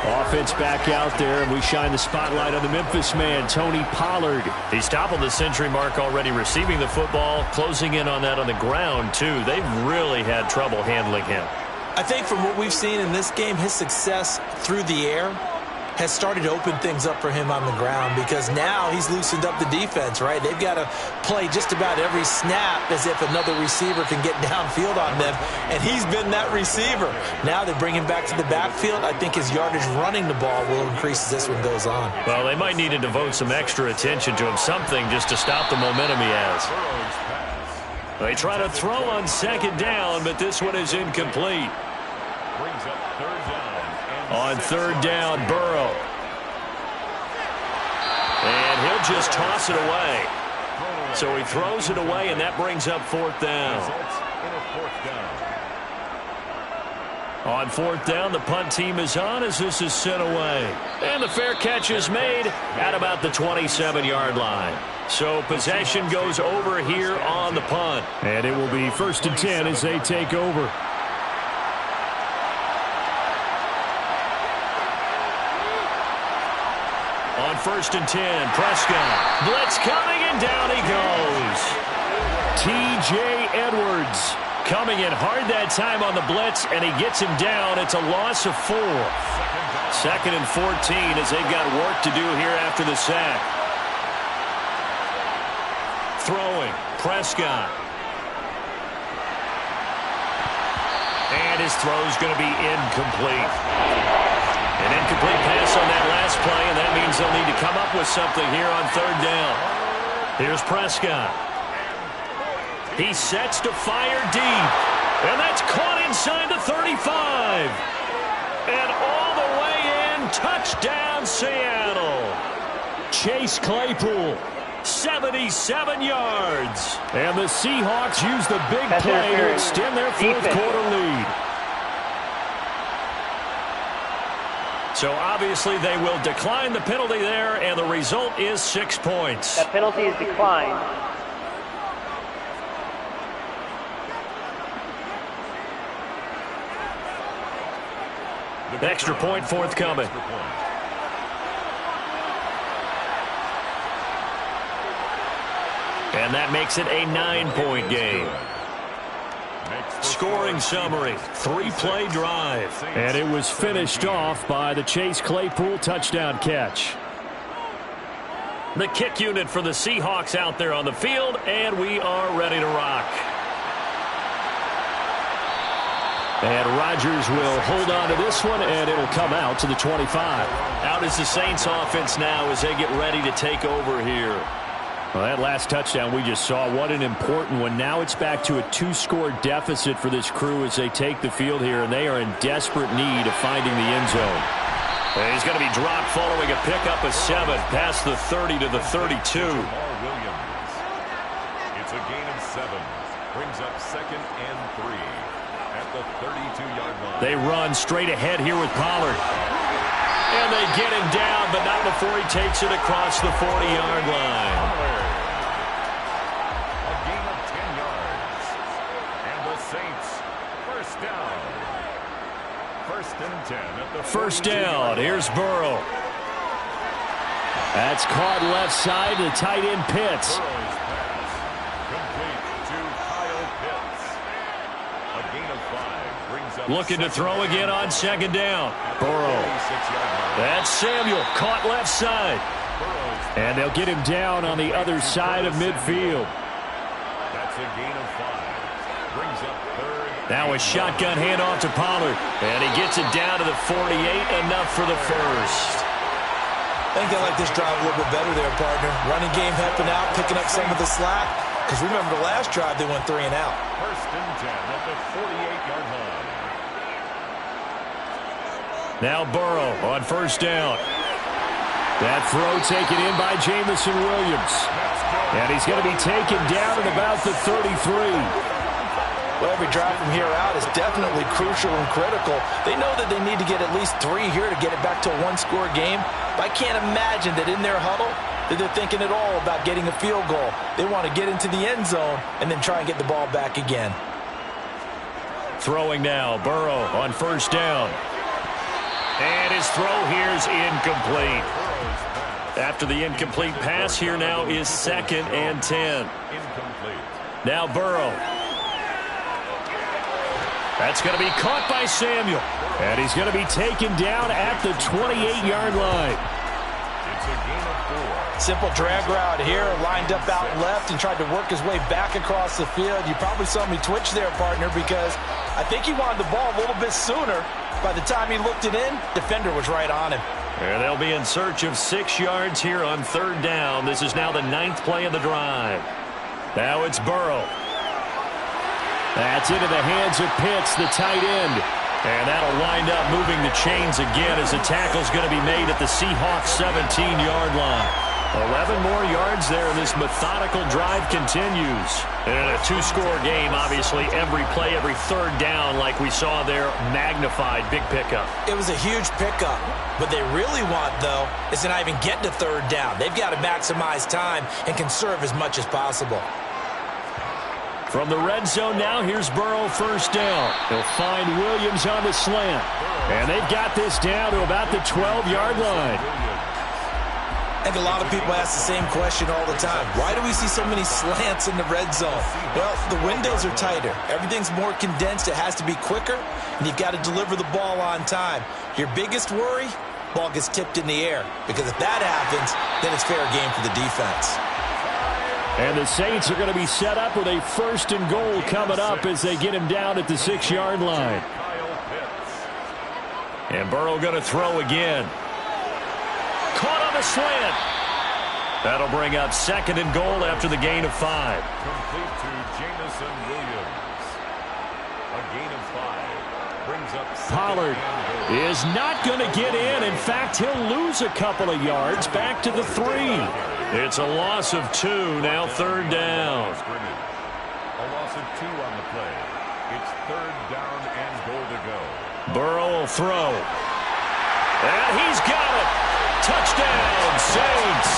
D: Offense back out there, and we shine the spotlight on the Memphis man, Tony Pollard.
B: He's toppled the century mark already receiving the football, closing in on that on the ground, too. They've really had trouble handling him.
C: I think from what we've seen in this game, his success through the air has started to open things up for him on the ground because now he's loosened up the defense, right? They've got to play just about every snap as if another receiver can get downfield on them, and he's been that receiver. Now they bring him back to the backfield. I think his yardage running the ball will increase as this one goes on.
B: Well, they might need to devote some extra attention to him, something just to stop the momentum he has. They try to throw on 2nd down, but this one is incomplete.
E: Brings up 3rd down.
B: On 3rd down, Burrow. And he'll just toss it away. So he throws it away, and that brings up 4th down. On 4th down, the punt team is on as this is sent away. And the fair catch is made at about the 27-yard line. So possession goes over here on the punt.
D: And it will be 1st and 10 as they take over.
B: On 1st and 10, Prescott. Blitz coming, and down he goes.
D: T.J. Edwards
B: coming in hard that time on the blitz, and he gets him down. It's a loss of 4. 2nd and 14 as they've got work to do here after the sack. Throwing, Prescott. And his throw's going to be incomplete. An incomplete pass on that last play, and that means they'll need to come up with something here on 3rd down. Here's Prescott. He sets to fire deep, and that's caught inside the 35. And all the way in, touchdown Seattle.
D: Chase Claypool,
B: 77 yards.
D: And the Seahawks use the big play to extend their 4th quarter lead.
B: So obviously they will decline the penalty there, and the result is 6 points.
F: That penalty is declined.
B: Extra point forthcoming. And that makes it a 9-point game. Scoring summary, 3-play drive.
D: And it was finished off by the Chase Claypool touchdown catch.
B: The kick unit for the Seahawks out there on the field, and we are ready to rock.
D: And Rodgers will hold on to this one, and it'll come out to the 25.
B: Out is the Saints offense now as they get ready to take over here.
D: Well, that last touchdown we just saw, what an important one. Now it's back to a 2-score deficit for this crew as they take the field here, and they are in desperate need of finding the end zone.
B: And he's going to be dropped following a pickup of 7 past the 30 to the 32.
E: It's a gain of 7. Brings up 2nd and 3 at the 32-yard line.
B: They run straight ahead here with Pollard. And they get him down, but not before he takes it across the 40-yard line.
E: A gain of 10 yards. And the Saints, 1st down. 1st and 10 at the
B: 1st down. Here's Burrow.
D: That's caught left side to the tight end Pitts.
E: Burrow's pass complete to Kyle Pitts. A gain of 5 brings up
B: Looking to throw again on 2nd down.
D: Burrow.
B: That's Samuel, caught left side.
E: Burrow's
D: And they'll get him down on the other side of midfield.
E: That's a gain of 5. Brings up third.
B: Now a shotgun handoff to Pollard. And he gets it down to the 48, enough for the first.
C: I think they like this drive a little bit better there, partner. Running game helping out, picking up some of the slack. Because remember, the last drive they went 3 and out.
E: First and 10 at the 48-yard line.
D: Now Burrow on first down. That throw taken in by Jamison Williams. And he's going to be taken down at about the 33.
C: Well, every drive from here out is definitely crucial and critical. They know that they need to get at least 3 here to get it back to a one-score game. But I can't imagine that in their huddle that they're thinking at all about getting a field goal. They want to get into the end zone and then try and get the ball back again.
D: Throwing now, Burrow on first down.
B: And his throw here is incomplete. After the incomplete pass, here now is 2nd and 10.
E: Incomplete.
D: Now Burrow.
B: That's going to be caught by Samuel.
D: And he's going to be taken down at the 28-yard line.
E: It's a gain of 4.
C: Simple drag route here, lined up out left and tried to work his way back across the field. You probably saw me twitch there, partner, because I think he wanted the ball a little bit sooner. By the time he looked it in, defender was right on him.
B: And they'll be in search of 6 yards here on 3rd down. This is now the 9th play of the drive.
D: Now it's Burrow. That's into the hands of Pitts, the tight end. And that'll wind up moving the chains again as the tackle's going to be made at the Seahawks 17-yard line. 11 more yards there, and this methodical drive continues.
B: And in a 2-score game, obviously, every play, every 3rd down, like we saw there, magnified. Big pickup.
C: It was a huge pickup. What they really want, though, is to not even get to 3rd down. They've got to maximize time and conserve as much as possible.
D: From the red zone now, here's Burrow first down. He'll find Williams on the slant. And they've got this down to about the 12-yard line.
C: I think a lot of people ask the same question all the time. Why do we see so many slants in the red zone? Well, the windows are tighter. Everything's more condensed. It has to be quicker, and you've got to deliver the ball on time. Your biggest worry, ball gets tipped in the air. Because if that happens, then it's fair game for the defense.
D: And the Saints are going to be set up with a 1st and goal coming up as they get him down at the 6-yard line.
B: And Burrow going to throw again. Caught on the slant. That'll bring up 2nd and goal after the gain of 5.
E: Complete to Jamison Williams. A gain of 5. Brings up
D: Pollard is not going to get in. In fact, he'll lose a couple of yards back to the 3.
B: It's a loss of 2, now 3rd down.
E: A loss of 2 on the play. It's 3rd down and goal to go.
B: Burrow will throw. And he's got it. Touchdown, Saints.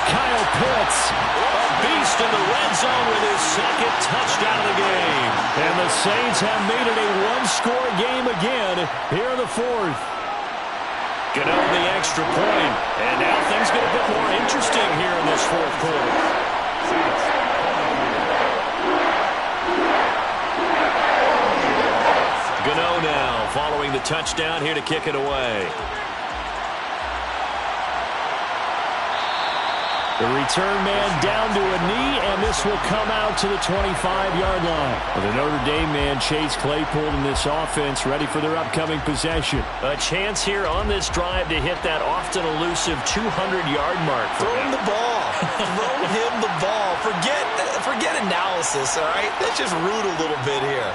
D: Kyle Pitts,
B: a beast in the red zone with his 2nd touchdown of the game.
D: And the Saints have made it a 1-score game again here in the 4th.
B: Get out the extra point. And now things get a bit more interesting here in this 4th quarter. Gano now following the touchdown here to kick it away.
D: The return man down to a knee, and this will come out to the 25-yard line. Well, the Notre Dame man, Chase Claypool, in this offense, ready for their upcoming possession.
B: A chance here on this drive to hit that often elusive 200-yard mark.
C: Throw him the ball. Throw him the ball. Forget analysis, all right? Let's just root a little bit here.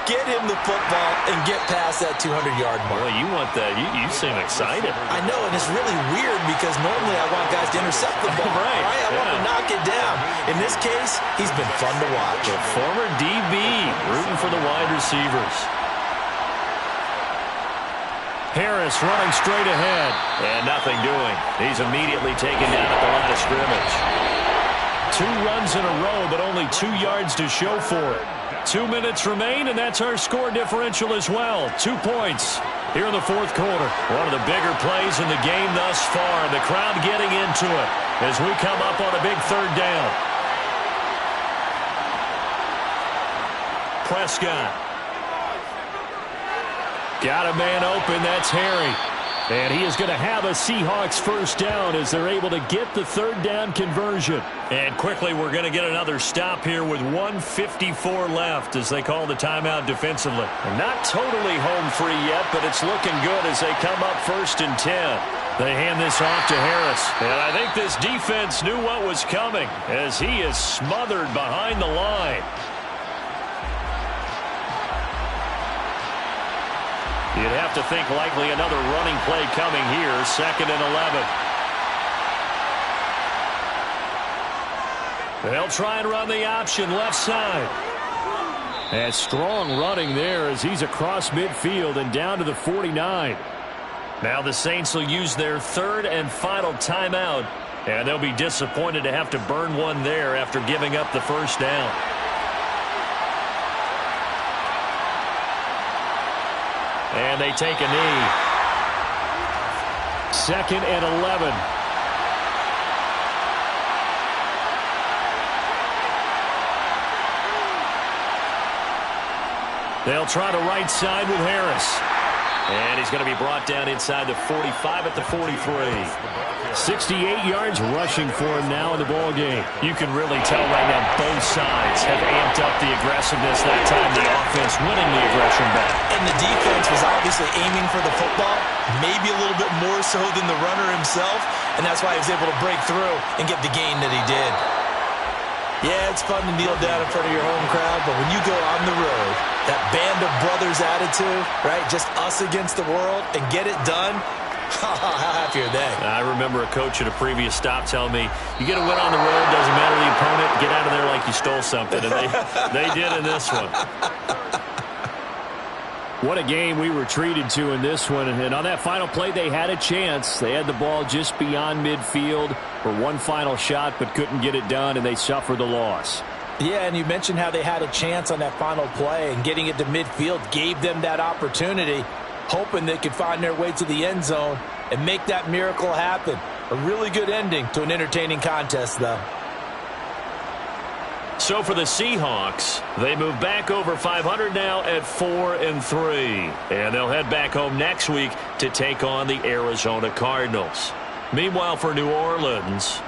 C: Get him the football and get past that 200-yard mark.
B: Boy, you want that. You seem excited.
C: I know, and it's really weird because normally I want guys to intercept the ball.
B: Right.
C: I want to knock it down. In this case, he's been fun to watch.
B: The former DB rooting for the wide receivers.
D: Harris running straight ahead.
B: And nothing doing. He's immediately taken down at the line of scrimmage.
D: 2 runs in a row, but only 2 yards to show for it. 2 minutes remain, and that's our score differential as well. 2 points here in the 4th quarter.
B: One of the bigger plays in the game thus far. The crowd getting into it as we come up on a big 3rd down. Prescott.
D: Got a man open. That's Harry. And he is going to have a Seahawks first down as they're able to get the third down conversion.
B: And quickly, we're going to get another stop here with 1:54 left as they call the timeout defensively. And not totally home free yet, but it's looking good as they come up 1st and 10. They hand this off to Harris. And I think this defense knew what was coming as he is smothered behind the line. You'd have to think likely another running play coming here, 2nd and 11. They'll try and run the option left side. And strong running there as he's across midfield and down to the 49. Now the Saints will use their 3rd and final timeout, and they'll be disappointed to have to burn one there after giving up the first down. And they take a knee.
D: 2nd and 11.
B: They'll try to right side with Harris. And he's going to be brought down inside the 45 at the 43.
D: 68 yards rushing for him now in the ball game.
B: You can really tell right now both sides have amped up the aggressiveness. That time the offense winning the aggression back.
C: And the defense was obviously aiming for the football, maybe a little bit more so than the runner himself, and that's why he was able to break through and get the gain that he did. Yeah, it's fun to kneel down in front of your home crowd, but when you go on the road, that band of brothers attitude, right, just us against the world, and get it done, how happy are they?
B: I remember a coach at a previous stop telling me, you get a win on the road, doesn't matter the opponent, get out of there like you stole something, and they did in this one.
D: What a game we were treated to in this one. And on that final play, they had a chance. They had the ball just beyond midfield for one final shot, but couldn't get it done, and they suffered the loss.
C: Yeah, and you mentioned how they had a chance on that final play, and getting it to midfield gave them that opportunity, hoping they could find their way to the end zone and make that miracle happen. A really good ending to an entertaining contest, though.
B: So for the Seahawks, they move back over 500 now at 4-3. And they'll head back home next week to take on the Arizona Cardinals. Meanwhile, for New Orleans,